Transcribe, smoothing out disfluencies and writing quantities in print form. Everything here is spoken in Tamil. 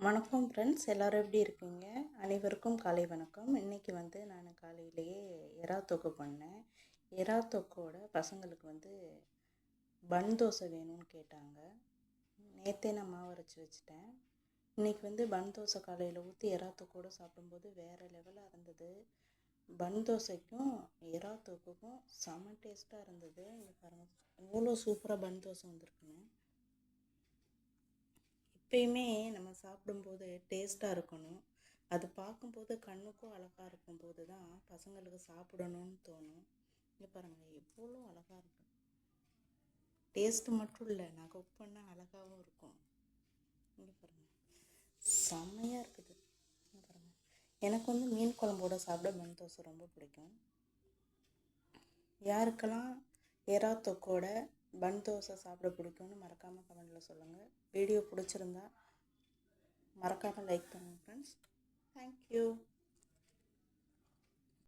வணக்கம் ஃப்ரெண்ட்ஸ், எல்லோரும் எப்படி இருக்கீங்க? அனைவருக்கும் காலை வணக்கம். இன்றைக்கி நான் காலையிலேயே எறா தொக்கு பண்ணேன். எறா தொக்கோட பசங்களுக்கு பன் தோசை வேணும்னு கேட்டாங்க. நேற்றே நான் மாவு அரைச்சி வச்சுட்டேன். இன்றைக்கி பன் தோசை காலையில் ஊற்றி எறா தொக்கோடு சாப்பிடும்போது வேறு லெவலாக இருந்தது. பன் தோசைக்கும் எறா தொக்குக்கும் செம டேஸ்ட்டாக இருந்தது. இங்கே பாருங்கள், எவ்வளோ சூப்பராக பன் தோசை வந்திருக்குன்னு. எப்பயுமே நம்ம சாப்பிடும்போது டேஸ்ட்டாக இருக்கணும். அது பார்க்கும்போது கண்ணுக்கும் அழகாக இருக்கும்போது தான் பசங்களுக்கு சாப்பிடணும்னு தோணும். இங்கே பாருங்கள், எவ்வளோ அழகாக இருக்கு. டேஸ்ட்டு மட்டும் இல்லை, நான் குக் பண்ணால் அழகாகவும் இருக்கும். இங்கே பாருங்கள், செம்மையாக இருக்குது. இங்கே பாருங்கள், எனக்கு மீன் குழம்போட சாப்பிட பன் தோசை ரொம்ப பிடிக்கும். யாருக்கெல்லாம் எறா தொக்கோட பன் தோசை சாப்பிட பிடிக்கும்னு மறக்காமல் கமெண்டில் சொல்லுங்கள். வீடியோ பிடிச்சிருந்தா மறக்காமல் லைக் பண்ணுங்கள் ஃப்ரெண்ட்ஸ்.